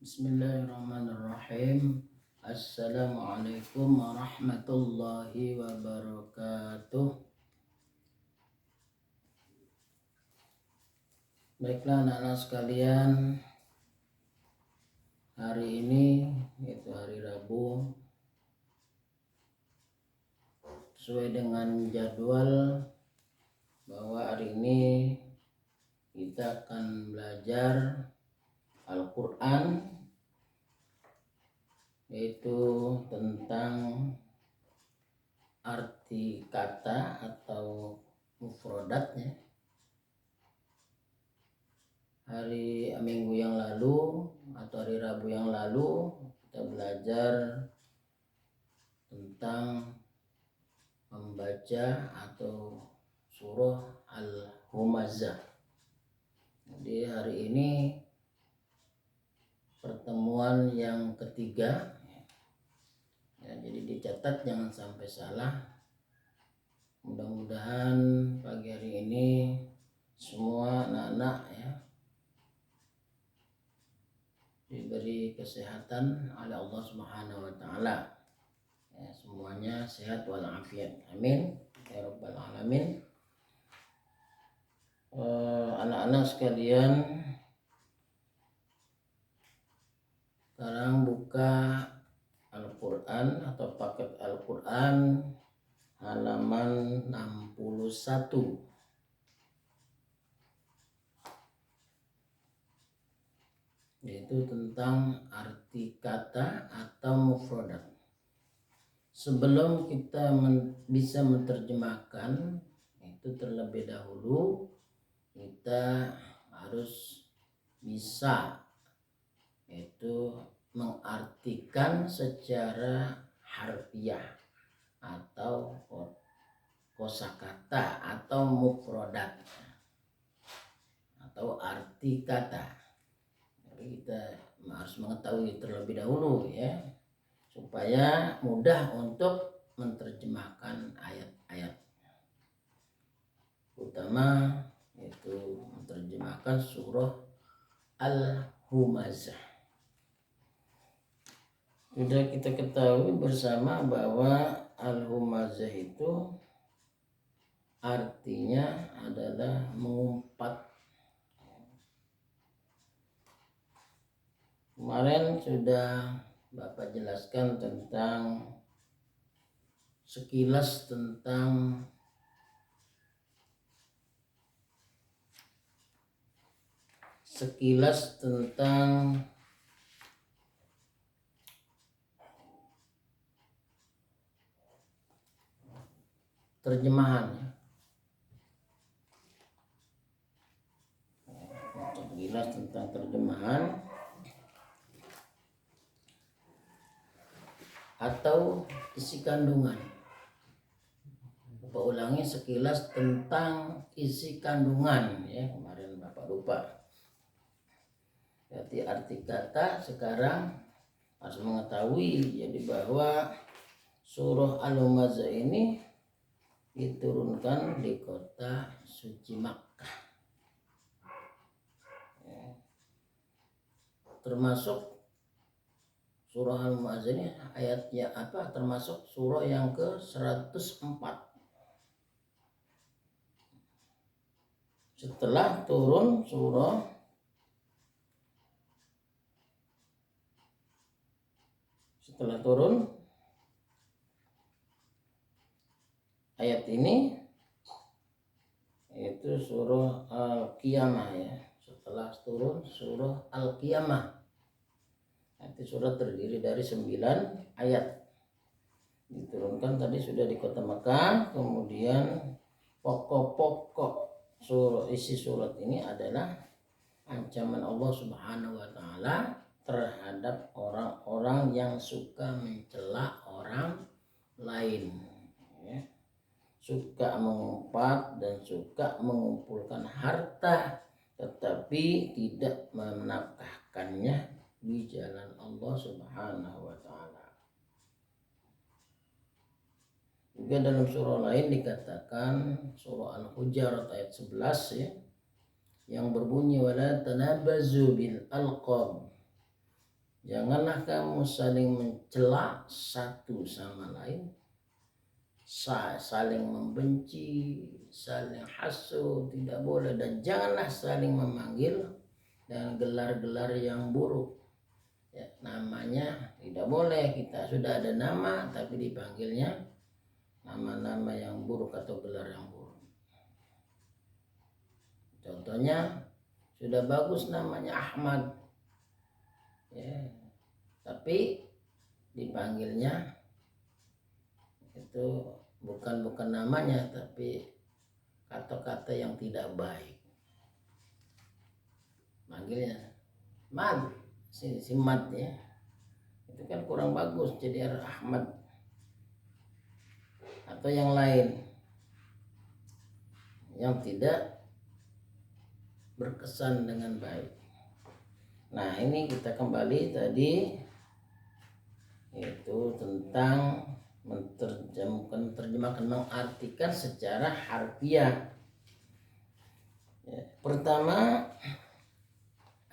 Bismillahirrahmanirrahim. Assalamualaikum warahmatullahi wabarakatuh. Baiklah anak-anak sekalian, hari ini yaitu hari Rabu, sesuai dengan jadwal bahwa hari ini kita akan belajar Al-Quran, yaitu tentang arti kata atau mufradatnya. Hari Minggu yang lalu atau hari Rabu yang lalu kita belajar tentang membaca atau surah Al-Humazah. Jadi hari ini pertemuan yang ketiga ya, jadi dicatat jangan sampai salah. Mudah-mudahan pagi hari ini semua anak-anak ya diberi kesehatan oleh Allah Subhanahu wa taala. Ya, semuanya sehat walafiat. Amin ya rabbal alamin. Anak-anak sekalian, sekarang buka Al-Quran atau paket Al-Quran halaman 61, yaitu tentang arti kata atau mufradat. Sebelum kita bisa menerjemahkan itu, terlebih dahulu kita harus bisa itu mengartikan secara harfiah atau kosakata atau mufradat atau arti kata. Jadi kita harus mengetahui terlebih dahulu ya, supaya mudah untuk menerjemahkan ayat-ayat, terutama yaitu menerjemahkan surah Al-Humazah. Sudah kita ketahui bersama bahwa Al-Humazah itu artinya adalah mengumpat. Kemarin sudah Bapak jelaskan tentang sekilas tentang terjemahan. Sekilas tentang terjemahan atau isi kandungan. Bapak ulangi, sekilas tentang isi kandungan ya, kemarin Bapak lupa. Berarti arti kata sekarang harus mengetahui jadi bahwa surah Al-Humazah ini diturunkan di kota suci Makkah ya. Termasuk surah Al-Humazah ini ayatnya apa? Termasuk surah yang ke-104 setelah turun ayat ini, yaitu surah Al-Qiyamah ya. Setelah turun surah Al-Qiyamah, nanti surah terdiri dari 9 ayat. Diturunkan tadi sudah di kota Makkah. Kemudian pokok-pokok isi surat ini adalah ancaman Allah Subhanahu wa taala terhadap orang-orang yang suka mencela orang lain ya. Suka mengumpat dan suka mengumpulkan harta tetapi tidak menafkahkannya di jalan Allah Subhanahu wa taala. Juga dalam surah lain dikatakan, surah Al-Hujurat ayat 11 ya, yang berbunyi wala tanabazu bil alqab Janganlah kamu saling mencela satu sama lain, saling membenci, saling hasud, tidak boleh. Dan janganlah saling memanggil dengan gelar-gelar yang buruk. Ya, namanya tidak boleh. Kita sudah ada nama tapi dipanggilnya nama-nama yang buruk atau gelar yang buruk. Contohnya, sudah bagus namanya Ahmad, ya, tapi dipanggilnya itu bukan namanya, tapi kata-kata yang tidak baik. Manggilnya Mad, si Mad, ya, itu kan kurang bagus, jadi Ahmad atau yang lain yang tidak berkesan dengan baik. Nah, ini kita kembali tadi itu tentang menerjemahkan, mengartikan secara harfiah. Ya, pertama,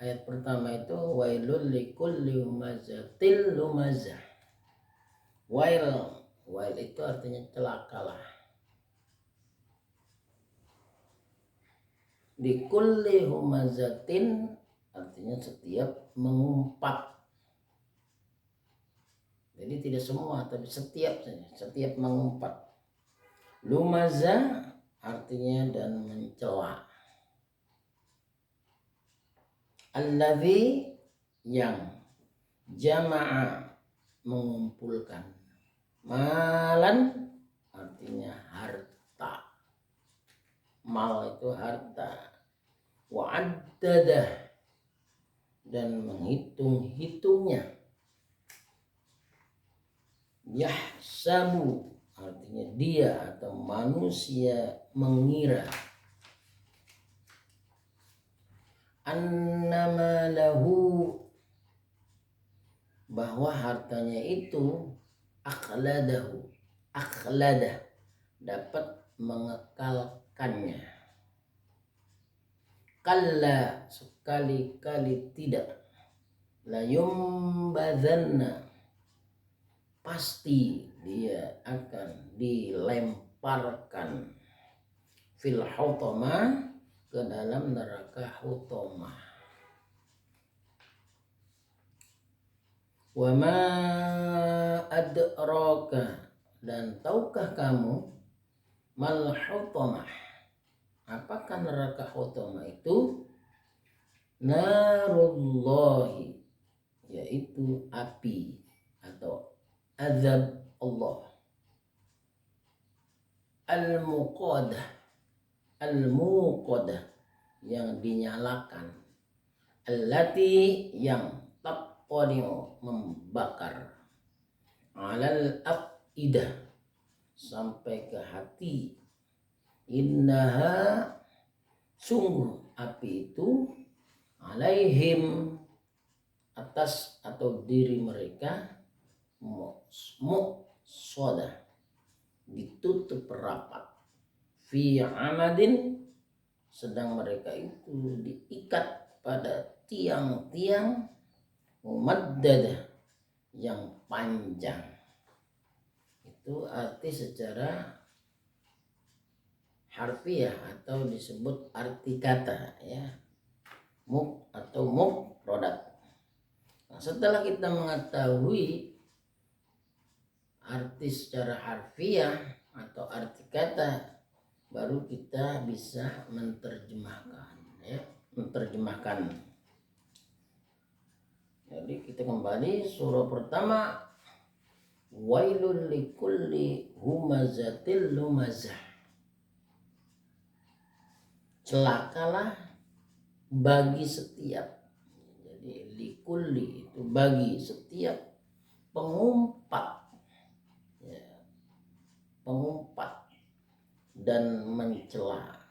ayat pertama itu wailul likulli humazatil lumazah. Wail itu artinya celakalah. Likulli humazatin artinya setiap mengumpat. Jadi tidak semua, tapi setiap saja, setiap mengumpat. Lumazah artinya dan mencela. Alladzi yang jama'a mengumpulkan. Malan artinya harta. Mal itu harta. Wa'addadah dan menghitung-hitungnya. Yahsabu artinya dia atau manusia mengira. Annama lahu bahwa hartanya itu akhladah dapat mengekalkannya. Kalla sekali-kali tidak. La yumbadzanna pasti dia akan dilemparkan fil hutamah ke dalam neraka hutamah. Wa ma adraka dan tahukah kamu mal hutamah? Apakah neraka hutamah itu? Narullahi, yaitu api atau azab Allah. Al-muqadah yang dinyalakan. Allati yang taqqadi'u membakar. Alal afidah sampai ke hati. Innaha sungguh api itu alaihim atas atau diri mereka muqsadah ditutup rapat fi amadin sedang mereka itu diikat pada tiang-tiang mumaddadah yang panjang. Itu arti secara harfiah atau disebut arti kata, ya, atau mufradat. Nah, setelah kita mengetahui arti secara harfiah atau arti kata, baru kita bisa menerjemahkan, ya, menerjemahkan. Jadi kita kembali surah pertama, wailul likulli humazatil lumazah. Celakalah bagi setiap, jadi likulli itu bagi setiap pengumpat, ya, pengumpat dan mencela.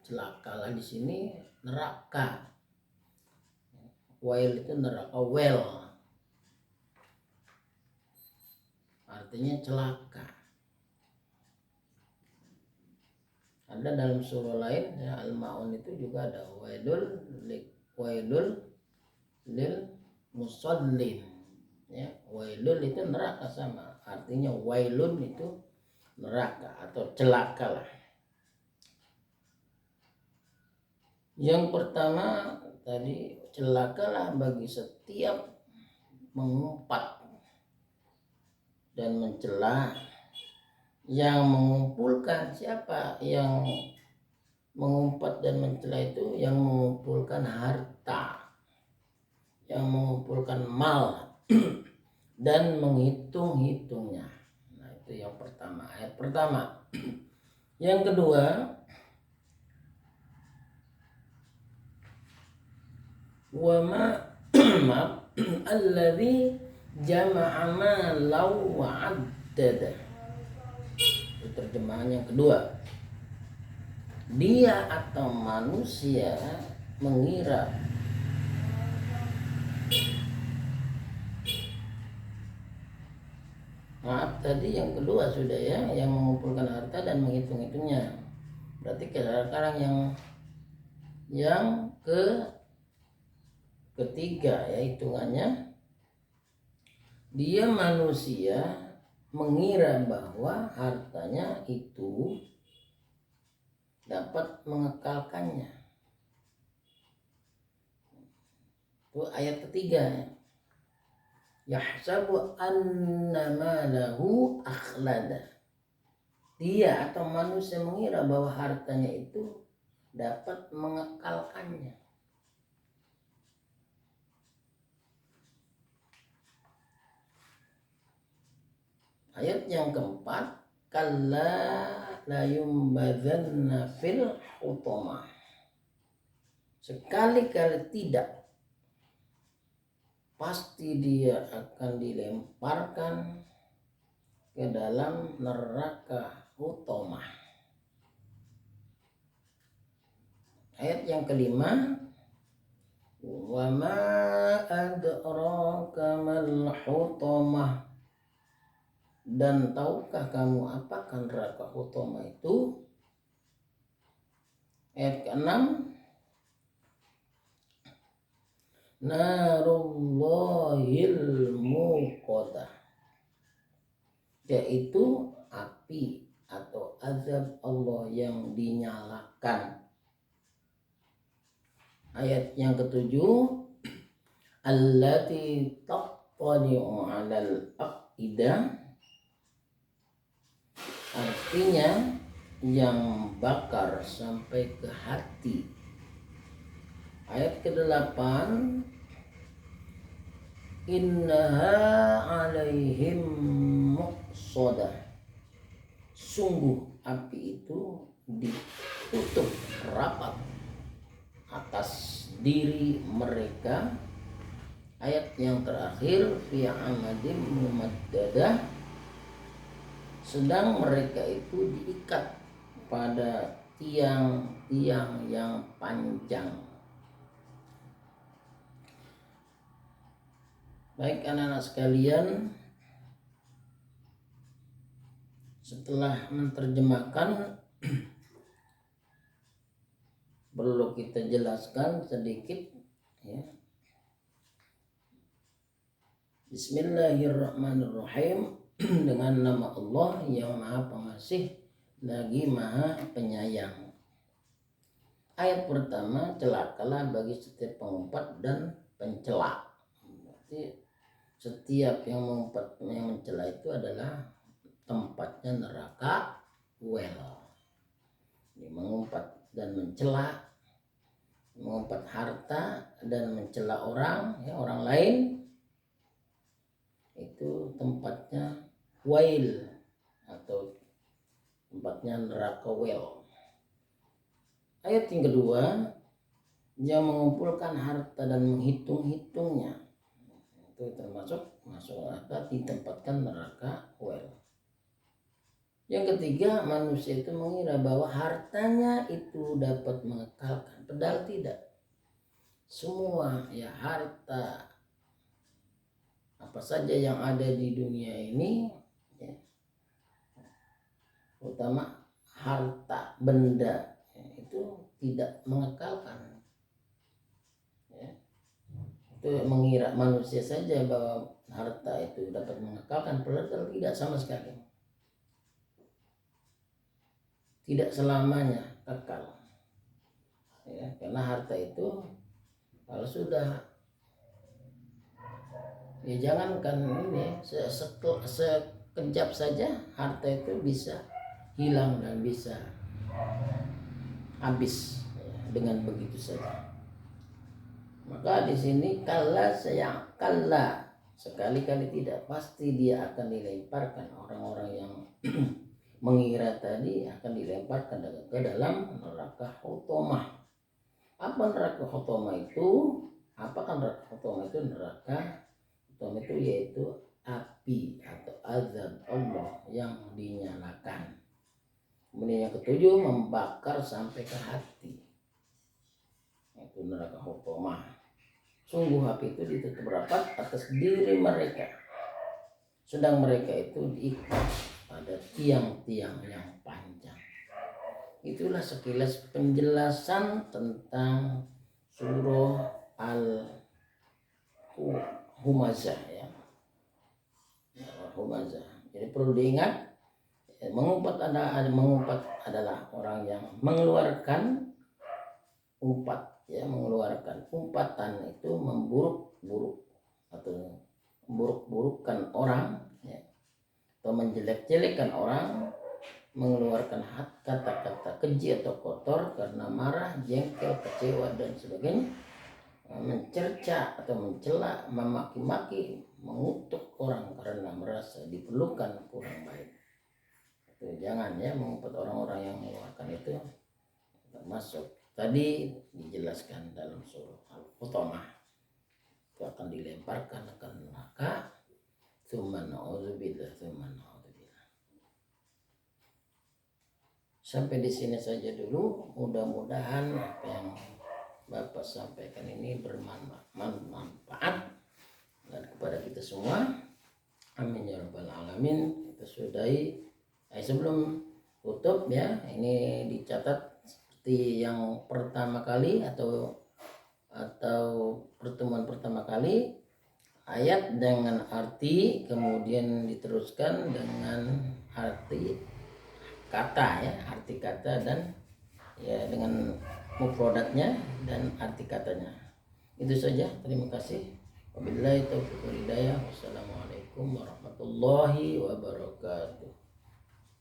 Celakalah di sini neraka. Wail itu neraka, well artinya celaka. Ada dalam surah lain, ya, Al-Ma'un itu juga ada wailul lil musallin. Ya, wailun itu neraka sama, artinya wailun itu neraka atau celaka lah. Yang pertama tadi, celakalah bagi setiap mengumpat dan mencela. Yang mengumpulkan, siapa yang mengumpat dan mencela itu? Yang mengumpulkan harta, yang mengumpulkan mal dan menghitung-hitungnya. Nah, itu yang pertama, ayat pertama. Yang kedua, wa ma maaf alladzi jama'a malan wa 'addada. Itu terjemahan yang kedua. Dia atau manusia mengira, maaf tadi yang kedua sudah ya, yang mengumpulkan harta dan menghitung-hitungnya. Berarti sekarang yang ketiga ya hitungannya, dia manusia mengira bahwa hartanya itu dapat mengekalkannya. Itu ayat ketiga. Yahsabu anna malahu akhlada. Dia atau manusia mengira bahwa hartanya itu dapat mengekalkannya. Ayat yang keempat, kalla la yumbadzanna fil hutamah. Sekali-kali tidak, pasti dia akan dilemparkan ke dalam neraka hutamah. Ayat yang kelima, wa ma adraka mal hutamah. Dan tahukah kamu apakah neraka hutamah itu? Ayat ke-6, narullahil muqadah, yaitu api atau azab Allah yang dinyalakan. Ayat yang ketujuh, allati taqtali'u 'alal afidah, artinya yang bakar sampai ke hati. Ayat ke-8, innaha 'alaihim muqsadah, sungguh api itu ditutup rapat atas diri mereka. Ayat yang terakhir, fi amadim mumaddadah, sedang mereka itu diikat pada tiang-tiang yang panjang. Baik anak-anak sekalian, setelah menerjemahkan perlu kita jelaskan sedikit ya. Bismillahirrahmanirrahim. Dengan nama Allah yang Maha Pengasih lagi Maha Penyayang. Ayat pertama, celakalah bagi setiap pengumpat dan pencela. Berarti setiap yang mengumpat, yang mencela itu adalah tempatnya neraka well. Ini mengumpat dan mencela, mengumpat harta dan mencela orang, ya, orang lain, itu tempatnya wail atau tempatnya neraka well. Ayat yang kedua, yang mengumpulkan harta dan menghitung-hitungnya, itu termasuk masuk neraka, ditempatkan neraka well. Yang ketiga, manusia itu mengira bahwa hartanya itu dapat mengekalkan, padahal tidak. Semua ya harta apa saja yang ada di dunia ini ya, terutama harta benda ya, itu tidak mengekalkan ya. itu mengira manusia saja bahwa harta itu dapat mengekalkan, padahal tidak sama sekali. Tidak selamanya kekal. Ya, karena harta itu kalau sudah, ya jangankan ini, sekejap saja harta itu bisa hilang dan bisa habis ya, dengan begitu saja. Maka di sini kalla sekali-kali tidak, pasti dia akan dilemparkan. Orang-orang yang mengira tadi akan dilemparkan ke dalam neraka hutomah. Apa neraka hutomah itu? Apakah neraka hutomah itu? Neraka hutomah itu yaitu api atau azab Allah yang dinyalakan. Kemudian yang ketujuh, membakar sampai ke hati. Itu neraka hutomah. Sungguh api itu ditutup rapat atas diri mereka, sedang mereka itu diikat pada tiang-tiang yang panjang. Itulah sekilas penjelasan tentang surah Al-Humazah ya. Humazah. Jadi perlu diingat, mengumpat adalah orang yang mengeluarkan umpat ya, mengeluarkan umpatan itu memburuk-buruk atau buruk-burukkan orang ya, atau menjelek-jelekkan orang, mengeluarkan kata-kata keji atau kotor karena marah, jengkel, kecewa dan sebagainya, mencerca atau mencela, memaki-maki, mengutuk orang karena merasa diperlukan kurang baik. Itu jangan ya, mengumpat orang-orang yang mengeluarkan itu termasuk tadi dijelaskan dalam surah Al-Hutomah, itu akan dilemparkan ke neraka. Tsumma na'udzubillah. Sampai di sini saja dulu. Mudah-mudahan apa yang Bapak sampaikan ini bermanfaat dan kepada kita semua. Amin ya rabbal alamin. Kita sudahi. Sebelum tutup ya, ini dicatat yang pertama kali atau pertemuan pertama kali, ayat dengan arti, kemudian diteruskan dengan arti kata ya, arti kata dan ya dengan mufradatnya dan arti katanya. Itu saja, terima kasih. Wabillahi taufiq wal hidayah. Wassalamualaikum warahmatullahi wabarakatuh.